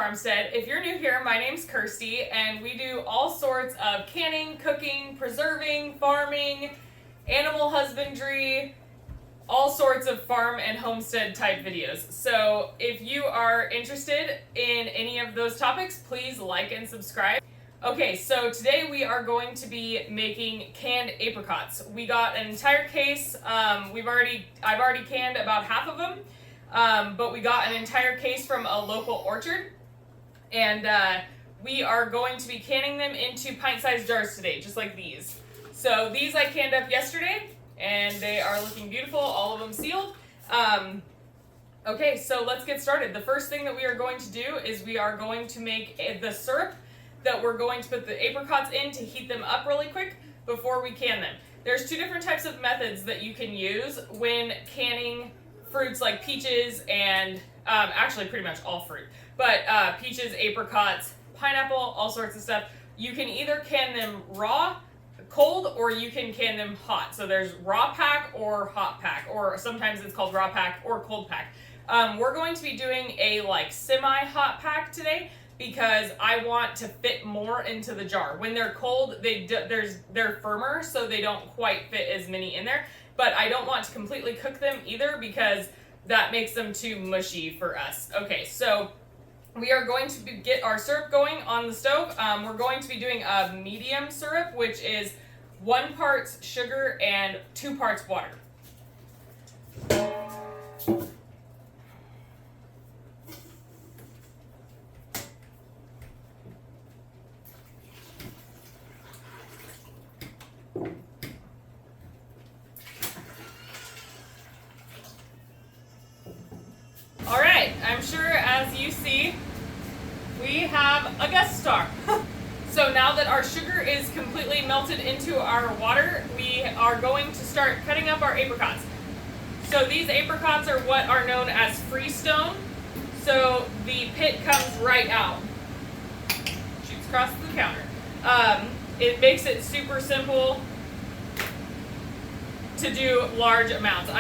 FarmStead. If you're new here, my name's Kirsty, and we do all sorts of canning, cooking, preserving, farming, animal husbandry, all sorts of farm and homestead type videos. So if you are interested in any of those topics, please like and subscribe. Okay, so today we are going to be making canned apricots. We got an entire case. I've already canned about half of them, but we got an entire case from a local orchard, and we are going to be canning them into pint-sized jars today, just like these. So these I canned up yesterday, and they are looking beautiful, all of them sealed. Okay, so let's get started. The first thing that we are going to do is we are going to make the syrup that we're going to put the apricots in to heat them up really quick before we can them. There's two different types of methods that you can use when canning fruits like peaches and actually pretty much all fruit, but peaches, apricots, pineapple, all sorts of stuff. You can either can them raw, cold, or you can can them hot. So there's raw pack or hot pack, or sometimes it's called raw pack or cold pack. We're going to be doing a semi-hot pack today because I want to fit more into the jar. When they're cold, they're firmer, so they don't quite fit as many in there. But I don't want to completely cook them either because that makes them too mushy for us. Okay, so we are going to get our syrup going on the stove. We're going to be doing a medium syrup, which is 1 part sugar and 2 parts water. Alright, I'm sure as you see, we have a guest star. So now that our sugar is completely melted into our water, we are going to start cutting up our apricots. So these apricots are what are known as freestone. So the pit comes right out. Shoots across the counter. It makes it super simple to do large amounts.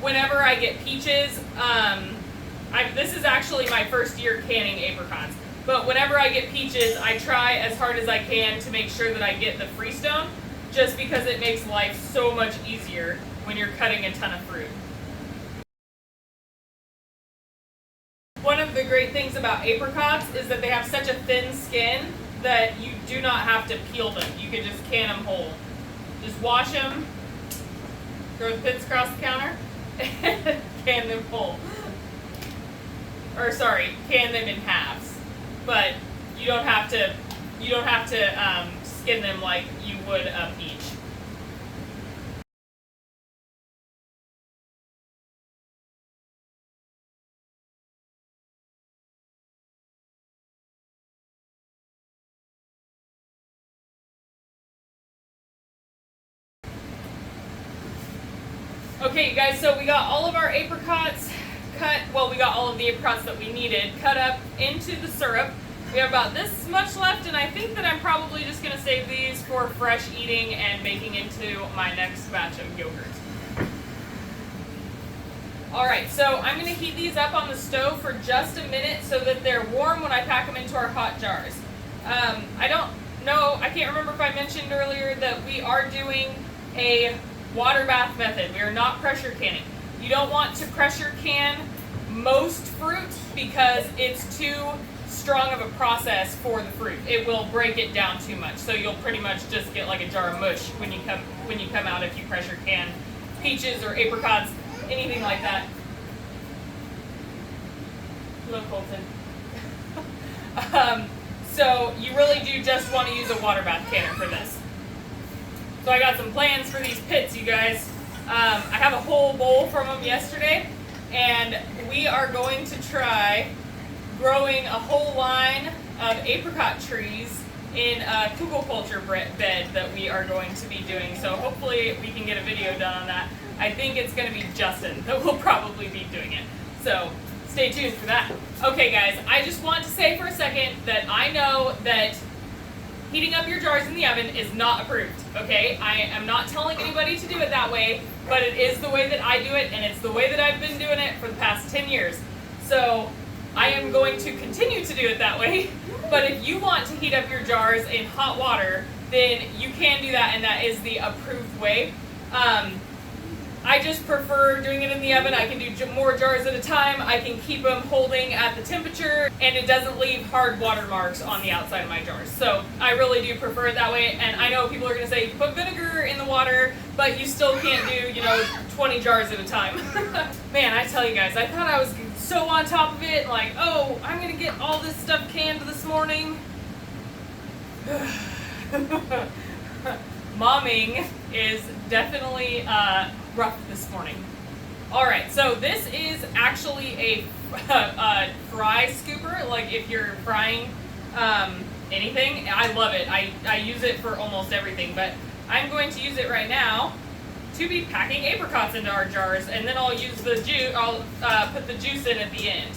Whenever I get peaches, this is actually my first year canning apricots, but whenever I get peaches, I try as hard as I can to make sure that I get the freestone, just because it makes life so much easier when you're cutting a ton of fruit. One of the great things about apricots is that they have such a thin skin that you do not have to peel them. You can just can them whole. Just wash them, throw the pits across the counter, and can them whole. Or sorry, can them in halves. But you don't have to skin them like you would a peach. Okay, you guys, so we got all of our apricots cut. Well, we got all of the apricots that we needed cut up into the syrup. We have about this much left, and I think that I'm probably just going to save these for fresh eating and making into my next batch of yogurt. Alright, so I'm going to heat these up on the stove for just a minute so that they're warm when I pack them into our hot jars. I don't know, I can't remember if I mentioned earlier that we are doing a water bath method. We are not pressure canning. You don't want to pressure can most fruit because it's too strong of a process for the fruit. It will break it down too much. So you'll pretty much just get like a jar of mush when you come out if you pressure can peaches or apricots, anything like that. Hello, Colton. So you really do just want to use a water bath canner for this. So I got some plans for these pits, you guys. I have a whole bowl from them yesterday, and we are going to try growing a whole line of apricot trees in a cucumber bed that we are going to be doing. So hopefully we can get a video done on that. I think it's going to be Justin that will probably be doing it. So stay tuned for that. Okay guys, I just want to say for a second that I know that heating up your jars in the oven is not approved, okay? I am not telling anybody to do it that way. but it is the way that I do it, and it's the way that I've been doing it for the past 10 years. So I am going to continue to do it that way. But if you want to heat up your jars in hot water, then you can do that, and that is the approved way. I just prefer doing it in the oven. I can do more jars at a time. I can keep them holding at the temperature, and it doesn't leave hard watermarks on the outside of my jars. So I really do prefer it that way. And I know people are going to say, put vinegar in the water, but you still can't do, 20 jars at a time. Man, I tell you guys, I thought I was so on top of it, like, oh, I'm going to get all this stuff canned this morning. Momming is definitely rough this morning. All right, so this is actually a fry scooper. Like if you're frying anything, I love it. I use it for almost everything, but I'm going to use it right now to be packing apricots into our jars, and then I'll use the juice. I'll put the juice in at the end.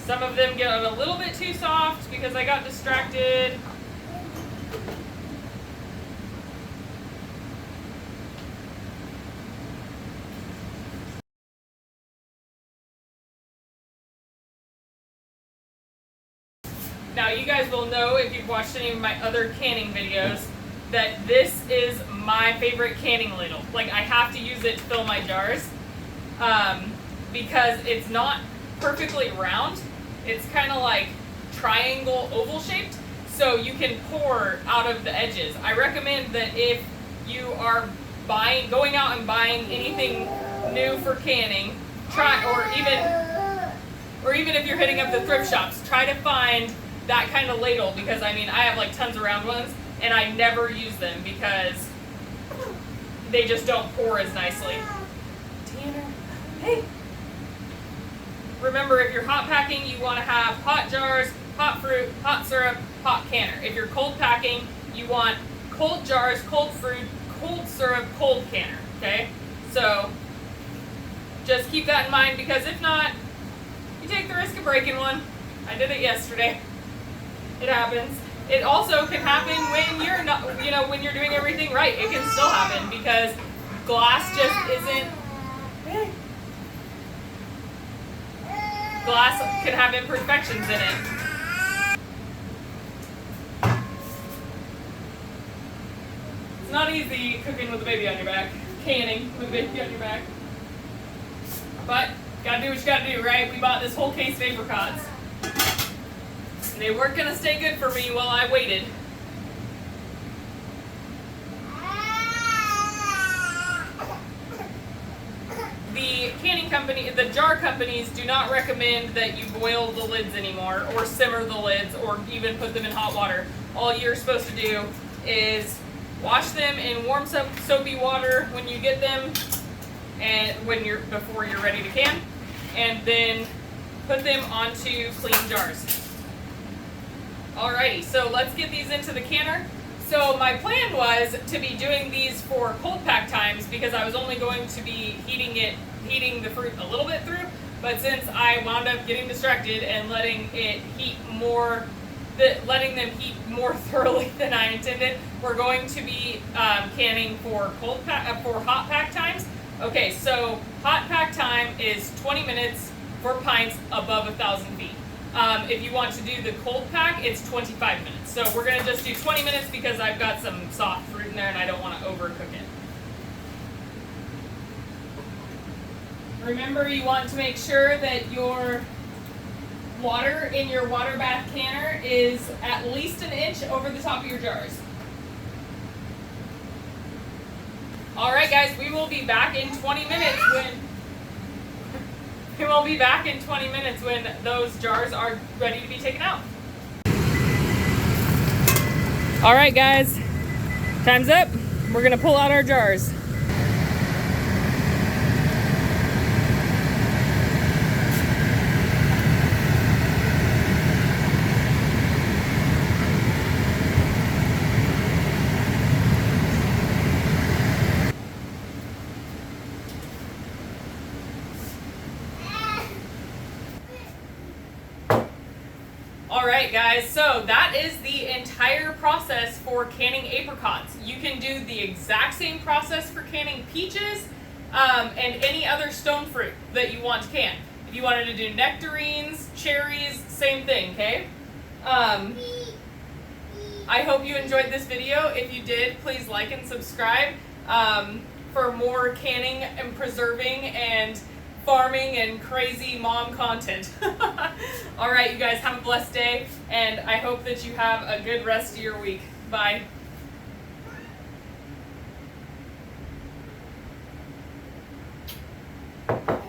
Some of them get a little bit too soft because I got distracted. Now you guys will know, if you've watched any of my other canning videos, that this is my favorite canning ladle. Like, I have to use it to fill my jars because it's not perfectly round. It's kind of like triangle oval shaped, so you can pour out of the edges. I recommend that if you are going out and buying anything new for canning, or even if you're hitting up the thrift shops, try to find that kind of ladle, because I have like tons of round ones and I never use them because they just don't pour as nicely. Tanner, hey. Remember, if you're hot packing, you want to have hot jars, hot fruit, hot syrup, hot canner. If you're cold packing, you want cold jars, cold fruit, cold syrup, cold canner, okay? So just keep that in mind, because if not, you take the risk of breaking one. I did it yesterday. It happens. It also can happen when you're not, when you're doing everything right. It can still happen because glass just isn't. Glass can have imperfections in it. It's not easy cooking with a baby on your back, canning with a baby on your back. But, gotta do what you gotta do, right? We bought this whole case of apricots. They weren't gonna stay good for me while I waited. The canning company, the jar companies do not recommend that you boil the lids anymore, or simmer the lids, or even put them in hot water. All you're supposed to do is wash them in warm soapy water when you get them, and before you're ready to can, and then put them onto clean jars. Alrighty, so let's get these into the canner. So my plan was to be doing these for cold pack times, because I was only going to be heating the fruit a little bit through, but since I wound up getting distracted and letting them heat more thoroughly than I intended, we're going to be canning for hot pack times. Okay, so hot pack time is 20 minutes for pints above 1,000 feet. If you want to do the cold pack, it's 25 minutes. So we're going to just do 20 minutes because I've got some soft fruit in there and I don't want to overcook it. Remember, you want to make sure that your water in your Waterbath canner is at least an inch over the top of your jars. All right, guys, we will be back in 20 minutes when those jars are ready to be taken out. All right, guys, time's up. We're gonna pull out our jars. Alright guys, so that is the entire process for canning apricots. You can do the exact same process for canning peaches and any other stone fruit that you want to can. If you wanted to do nectarines, cherries, same thing, okay? I hope you enjoyed this video. If you did, please like and subscribe for more canning and preserving and farming and crazy mom content. Alright, you guys have a blessed day, and I hope that you have a good rest of your week. Bye.